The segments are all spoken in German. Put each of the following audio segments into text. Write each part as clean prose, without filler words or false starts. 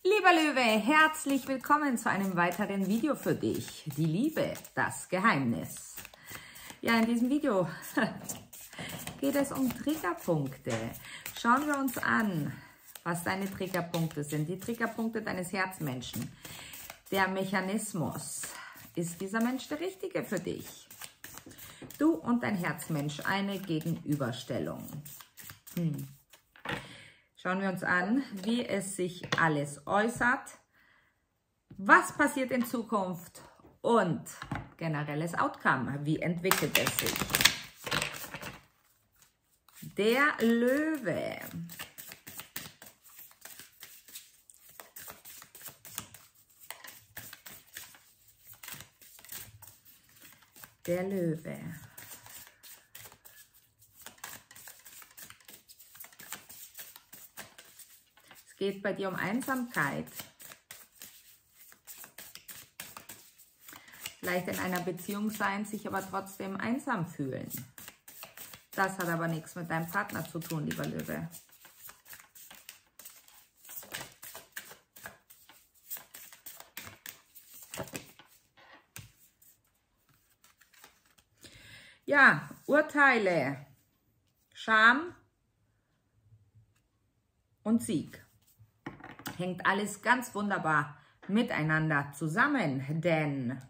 Lieber Löwe, herzlich willkommen zu einem weiteren Video für dich. Die Liebe, das Geheimnis. Ja, in diesem Video geht es um Triggerpunkte. Schauen wir uns an, was deine Triggerpunkte sind. Die Triggerpunkte deines Herzmenschen. Der Mechanismus. Ist dieser Mensch der Richtige für dich? Du und dein Herzmensch, eine Gegenüberstellung. Schauen wir uns an, wie es sich alles äußert, was passiert in Zukunft und generelles Outcome, wie entwickelt es sich. Der Löwe. Der Löwe. Es geht bei dir um Einsamkeit. Vielleicht in einer Beziehung sein, sich aber trotzdem einsam fühlen. Das hat aber nichts mit deinem Partner zu tun, lieber Löwe. Ja, Urteile, Scham und Sieg. Hängt alles ganz wunderbar miteinander zusammen, denn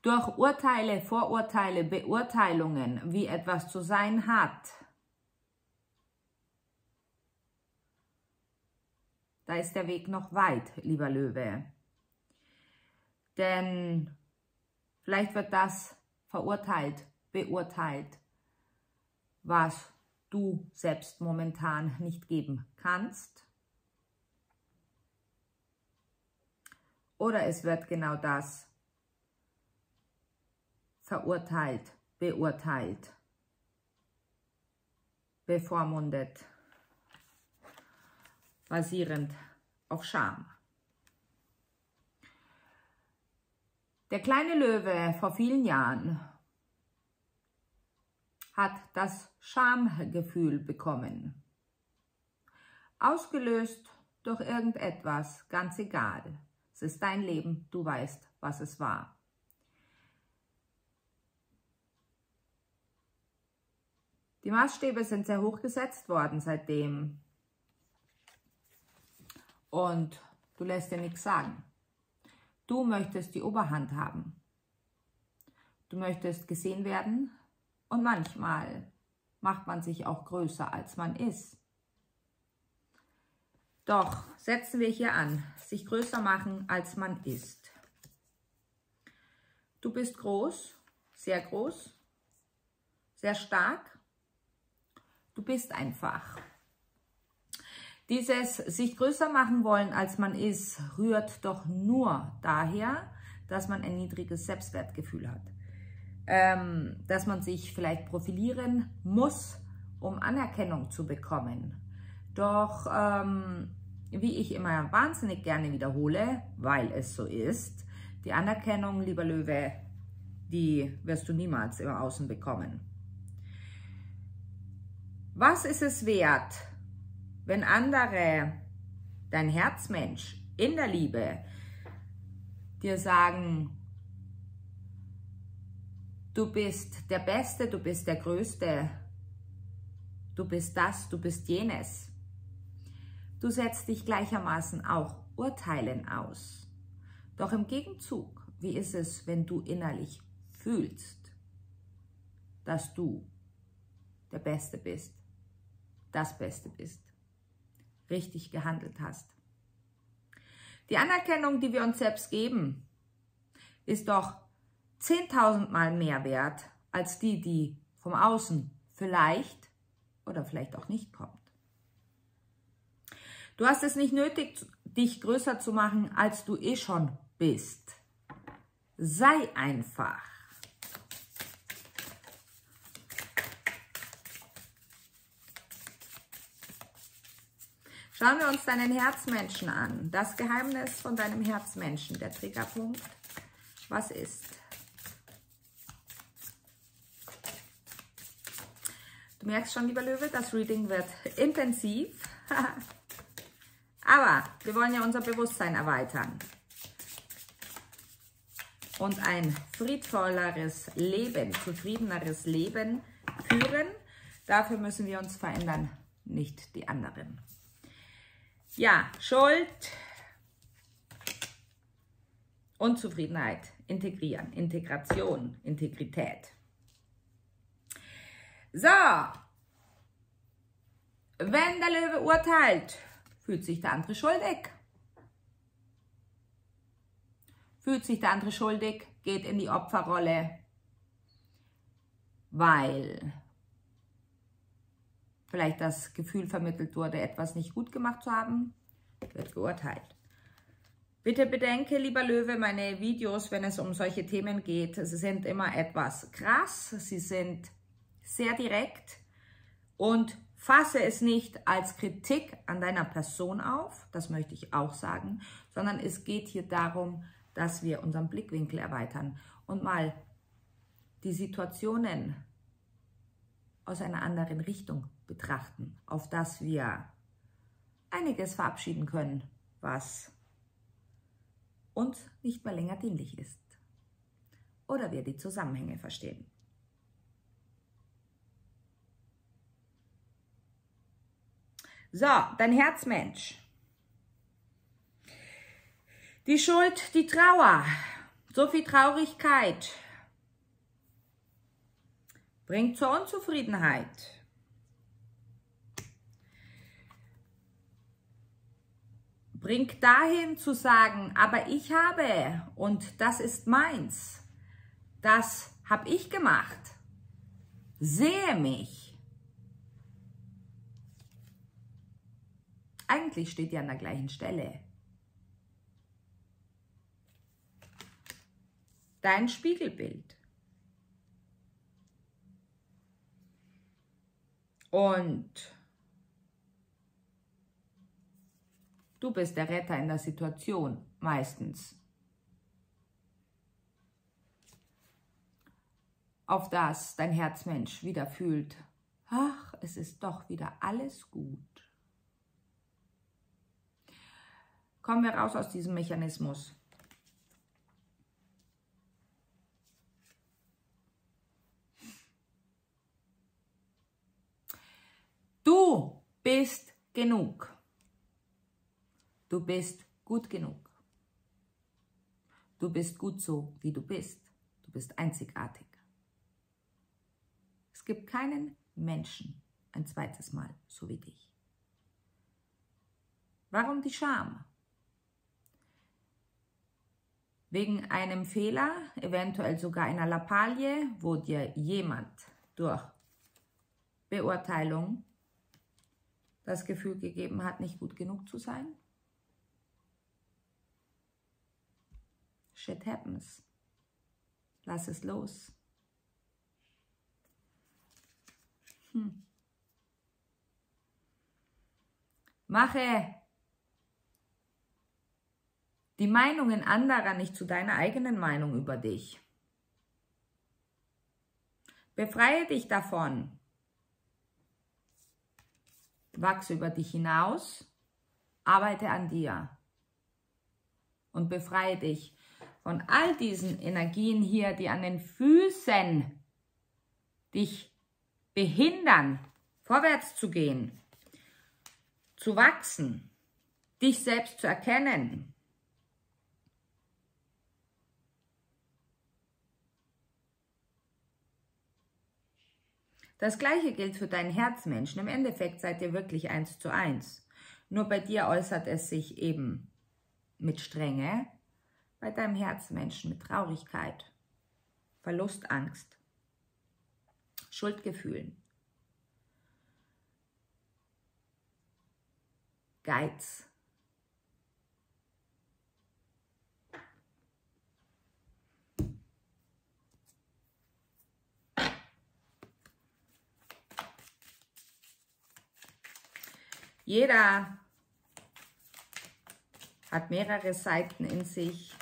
durch Urteile, Vorurteile, Beurteilungen, wie etwas zu sein hat, da ist der Weg noch weit, lieber Löwe. Denn vielleicht wird das verurteilt, beurteilt, was du selbst momentan nicht geben kannst. Oder es wird genau das verurteilt, beurteilt, bevormundet, basierend auf Scham. Der kleine Löwe vor vielen Jahren hat das Schamgefühl bekommen. Ausgelöst durch irgendetwas, ganz egal. Es ist dein Leben, du weißt, was es war. Die Maßstäbe sind sehr hoch gesetzt worden seitdem. Und du lässt dir nichts sagen. Du möchtest die Oberhand haben. Du möchtest gesehen werden und manchmal macht man sich auch größer, als man ist. Doch setzen wir hier an, sich größer machen, als man ist. Du bist groß, sehr stark. Du bist einfach. Dieses sich größer machen wollen, als man ist, rührt doch nur daher, dass man ein niedriges Selbstwertgefühl hat. Dass man sich vielleicht profilieren muss, um Anerkennung zu bekommen. Doch, wie ich immer wahnsinnig gerne wiederhole, weil es so ist, die Anerkennung, lieber Löwe, die wirst du niemals im Außen bekommen. Was ist es wert, wenn andere, dein Herzmensch in der Liebe, dir sagen, du bist der Beste, du bist der Größte, du bist das, du bist jenes. Du setzt dich gleichermaßen auch Urteilen aus. Doch im Gegenzug, wie ist es, wenn du innerlich fühlst, dass du der Beste bist, das Beste bist, richtig gehandelt hast? Die Anerkennung, die wir uns selbst geben, ist doch 10.000 Mal mehr wert als die, die vom Außen vielleicht oder vielleicht auch nicht kommt. Du hast es nicht nötig, dich größer zu machen, als du eh schon bist. Sei einfach. Schauen wir uns deinen Herzmenschen an. Das Geheimnis von deinem Herzmenschen, der Triggerpunkt. Was ist? Du merkst schon, lieber Löwe, das Reading wird intensiv. Aber wir wollen ja unser Bewusstsein erweitern und ein friedvolleres Leben, zufriedeneres Leben führen. Dafür müssen wir uns verändern, nicht die anderen. Ja, Schuld, Unzufriedenheit, integrieren, Integration, Integrität. So, wenn der Löwe urteilt, fühlt sich der andere schuldig. Fühlt sich der andere schuldig, geht in die Opferrolle, weil vielleicht das Gefühl vermittelt wurde, etwas nicht gut gemacht zu haben, wird geurteilt. Bitte bedenke, lieber Löwe, meine Videos, wenn es um solche Themen geht, sie sind immer etwas krass, sie sind sehr direkt und fasse es nicht als Kritik an deiner Person auf, das möchte ich auch sagen, sondern es geht hier darum, dass wir unseren Blickwinkel erweitern und mal die Situationen aus einer anderen Richtung betrachten, auf das wir einiges verabschieden können, was uns nicht mehr länger dienlich ist. Oder wir die Zusammenhänge verstehen. So, dein Herzmensch. Die Schuld, die Trauer, so viel Traurigkeit bringt zur Unzufriedenheit. Bringt dahin zu sagen, aber ich habe und das ist meins. Das habe ich gemacht. Sehe mich. Eigentlich steht ihr an der gleichen Stelle. Dein Spiegelbild. Und du bist der Retter in der Situation, meistens. Auf das dein Herzmensch wieder fühlt, ach, es ist doch wieder alles gut. Kommen wir raus aus diesem Mechanismus. Du bist genug. Du bist gut genug. Du bist gut so, wie du bist. Du bist einzigartig. Es gibt keinen Menschen ein zweites Mal so wie dich. Warum die Scham? Wegen einem Fehler, eventuell sogar einer Lappalie, wo dir jemand durch Beurteilung das Gefühl gegeben hat, nicht gut genug zu sein? Shit happens. Lass es los. Mache die Meinungen anderer nicht zu deiner eigenen Meinung über dich. Befreie dich davon. Wachse über dich hinaus, arbeite an dir und befreie dich von all diesen Energien hier, die an den Füßen dich behindern, vorwärts zu gehen, zu wachsen, dich selbst zu erkennen. Das Gleiche gilt für deinen Herzmenschen. Im Endeffekt seid ihr wirklich 1:1. Nur bei dir äußert es sich eben mit Strenge, bei deinem Herzmenschen mit Traurigkeit, Verlustangst, Schuldgefühlen, Geiz. Jeder hat mehrere Seiten in sich.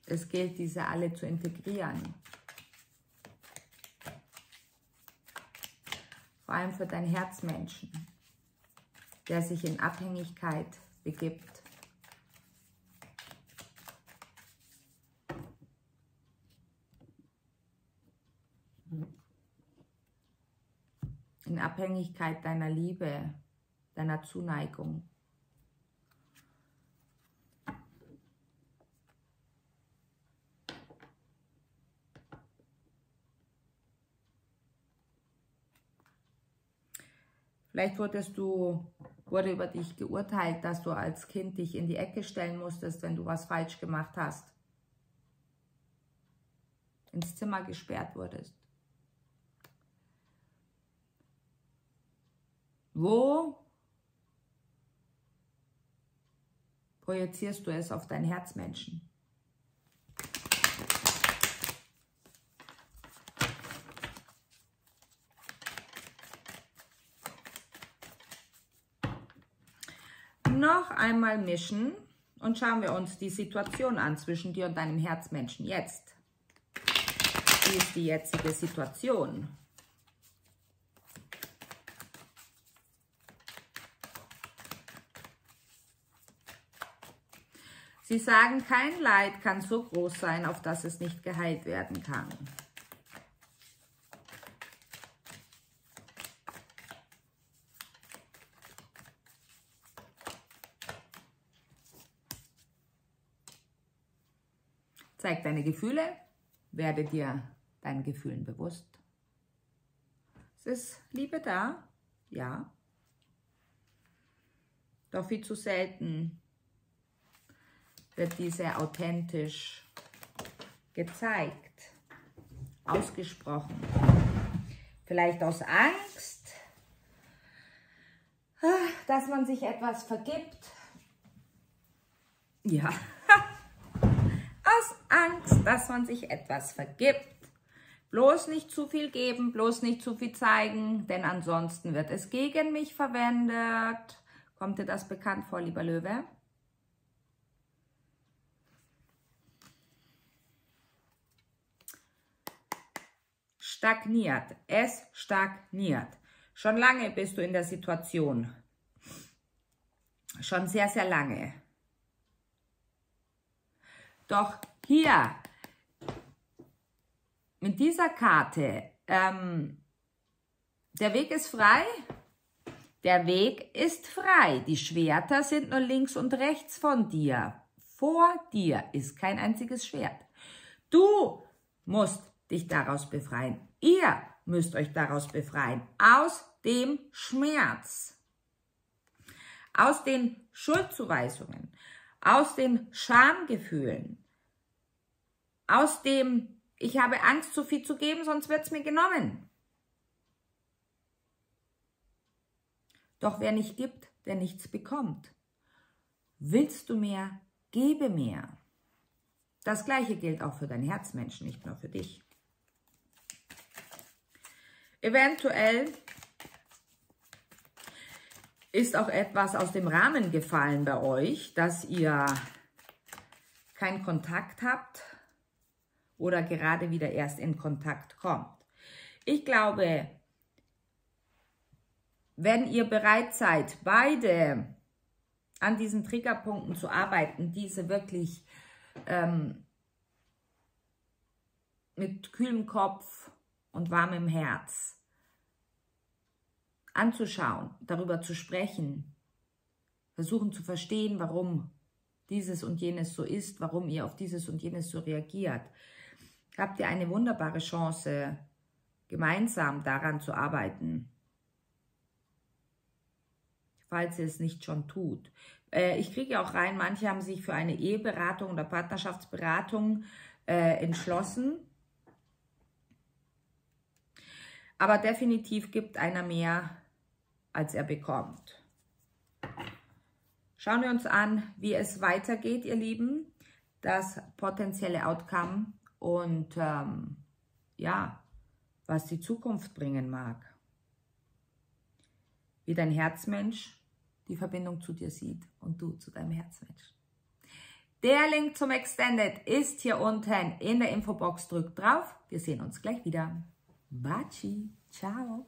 Es gilt, diese alle zu integrieren. vor allem für deinen Herzmenschen, der sich in Abhängigkeit begibt. In Abhängigkeit deiner Liebe, deiner Zuneigung. Vielleicht wurde über dich geurteilt, dass du als Kind dich in die Ecke stellen musstest, wenn du was falsch gemacht hast. Ins Zimmer gesperrt wurdest. Wo projizierst du es auf dein Herzmenschen? Noch einmal mischen und schauen wir uns die Situation an zwischen dir und deinem Herzmenschen jetzt. Wie ist die jetzige Situation? Sie sagen, kein Leid kann so groß sein, auf das es nicht geheilt werden kann. Zeig deine Gefühle, werde dir deinen Gefühlen bewusst. Es ist Liebe da, ja. Doch viel zu selten wird diese authentisch gezeigt, ausgesprochen. Vielleicht aus Angst, dass man sich etwas vergibt. Ja. Aus Angst, dass man sich etwas vergibt. Bloß nicht zu viel geben, bloß nicht zu viel zeigen, denn ansonsten wird es gegen mich verwendet. Kommt dir das bekannt vor, lieber Löwe? Stagniert. Es stagniert. Schon lange bist du in der Situation. Schon sehr, sehr lange. Doch hier, mit dieser Karte, der Weg ist frei. Der Weg ist frei. Die Schwerter sind nur links und rechts von dir. Vor dir ist kein einziges Schwert. Du musst dich daraus befreien. Ihr müsst euch daraus befreien. Aus dem Schmerz. Aus den Schuldzuweisungen. Aus den Schamgefühlen, aus dem, ich habe Angst, zu viel zu geben, sonst wird es mir genommen. Doch wer nicht gibt, der nichts bekommt. Willst du mehr, gebe mehr. Das Gleiche gilt auch für dein Herzmenschen, nicht nur für dich. Eventuell ist auch etwas aus dem Rahmen gefallen bei euch, dass ihr keinen Kontakt habt oder gerade wieder erst in Kontakt kommt. Ich glaube, wenn ihr bereit seid, beide an diesen Triggerpunkten zu arbeiten, diese wirklich mit kühlem Kopf und warmem Herz anzuschauen, darüber zu sprechen, versuchen zu verstehen, warum dieses und jenes so ist, warum ihr auf dieses und jenes so reagiert, habt ihr eine wunderbare Chance, gemeinsam daran zu arbeiten, falls ihr es nicht schon tut. Ich kriege auch rein, manche haben sich für eine Eheberatung oder Partnerschaftsberatung entschlossen, aber definitiv gibt einer mehr, als er bekommt. Schauen wir uns an, wie es weitergeht, ihr Lieben, das potenzielle Outcome und ja, was die Zukunft bringen mag. Wie dein Herzmensch die Verbindung zu dir sieht und du zu deinem Herzmensch. Der Link zum Extended ist hier unten in der Infobox. Drückt drauf. Wir sehen uns gleich wieder. Baci. Ciao.